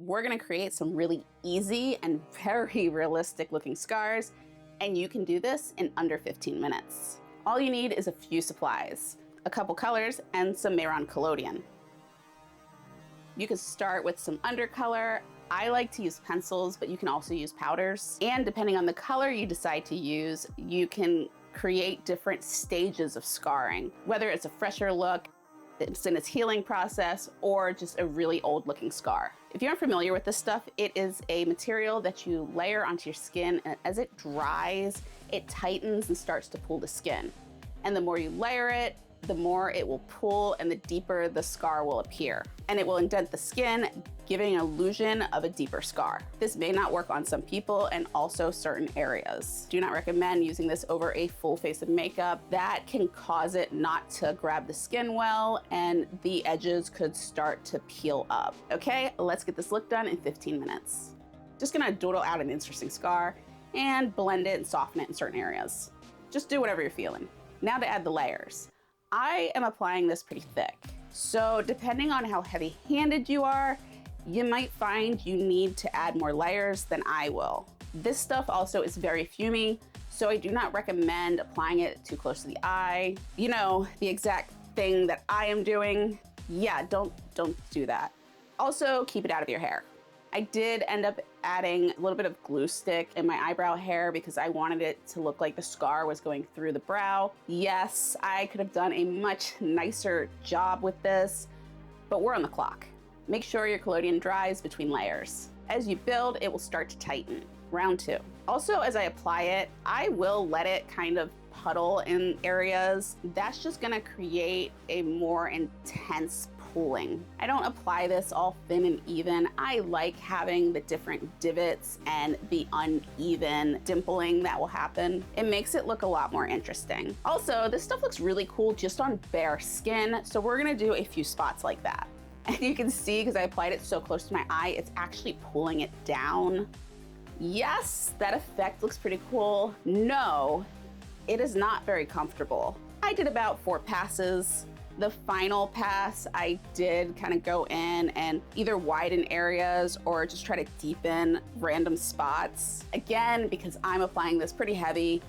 we're gonna create some really easy and very realistic looking scars, and you can do this in under 15 minutes. All you need is a few supplies, a couple colors, and some Mehron Collodion. You can start with some undercolor. I like to use pencils, but you can also use powders. And depending on the color you decide to use, you can create different stages of scarring, whether it's a fresher look, it's in its healing process, or just a really old looking scar. If you aren't familiar with this stuff, it is a material that you layer onto your skin, and as it dries, it tightens and starts to pull the skin. And the more you layer it, the more it will pull and the deeper the scar will appear. And it will indent the skin, giving an illusion of a deeper scar. This may not work on some people and also certain areas. Do not recommend using this over a full face of makeup. That can cause it not to grab the skin well, and the edges could start to peel up. Okay, let's get this look done in 15 minutes. Just gonna doodle out an interesting scar and blend it and soften it in certain areas. Just do whatever you're feeling. Now to add the layers. I am applying this pretty thick. So depending on how heavy-handed you are, you might find you need to add more layers than I will. This stuff also is very fumey, so I do not recommend applying it too close to the eye. You know, the exact thing that I am doing. Yeah, don't do that. Also, keep it out of your hair. I did end up adding a little bit of glue stick in my eyebrow hair because I wanted it to look like the scar was going through the brow. Yes, I could have done a much nicer job with this, but we're on the clock. Make sure your collodion dries between layers. As you build, it will start to tighten. Round 2. Also, as I apply it, I will let it kind of puddle in areas. That's just gonna create a more intense pooling. I don't apply this all thin and even. I like having the different divots and the uneven dimpling that will happen. It makes it look a lot more interesting. Also, this stuff looks really cool just on bare skin, so we're gonna do a few spots like that. And you can see, because I applied it so close to my eye, it's actually pulling it down. Yes, that effect looks pretty cool. No, it is not very comfortable. I did about 4 passes. The final pass, I did kind of go in and either widen areas or just try to deepen random spots. Again, because I'm applying this pretty heavy,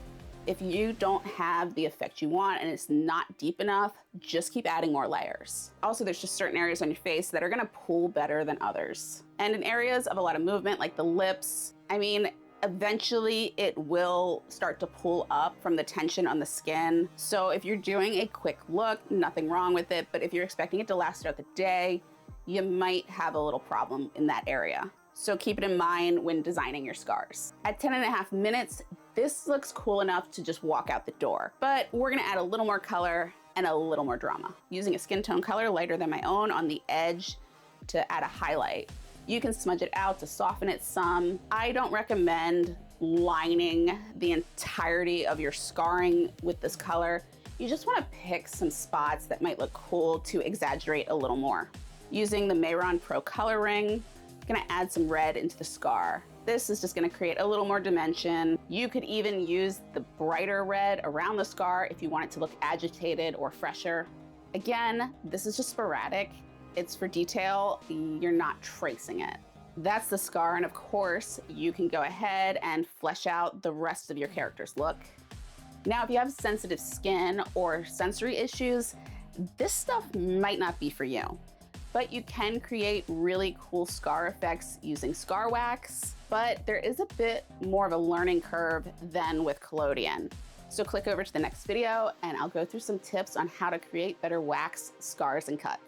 if you don't have the effect you want and it's not deep enough, just keep adding more layers. Also, there's just certain areas on your face that are gonna pull better than others. And in areas of a lot of movement, like the lips, I mean, eventually it will start to pull up from the tension on the skin. So if you're doing a quick look, nothing wrong with it, but if you're expecting it to last throughout the day, you might have a little problem in that area. So keep it in mind when designing your scars. At 10.5 minutes, this looks cool enough to just walk out the door, but we're gonna add a little more color and a little more drama. Using a skin tone color lighter than my own on the edge to add a highlight. You can smudge it out to soften it some. I don't recommend lining the entirety of your scarring with this color. You just wanna pick some spots that might look cool to exaggerate a little more. Using the Mehron Pro Color Ring, I'm gonna add some red into the scar. This is just gonna create a little more dimension. You could even use the brighter red around the scar if you want it to look agitated or fresher. Again, this is just sporadic. It's for detail, you're not tracing it. That's the scar, and of course, you can go ahead and flesh out the rest of your character's look. Now, if you have sensitive skin or sensory issues, this stuff might not be for you, but you can create really cool scar effects using scar wax, but there is a bit more of a learning curve than with collodion. So click over to the next video and I'll go through some tips on how to create better wax scars and cuts.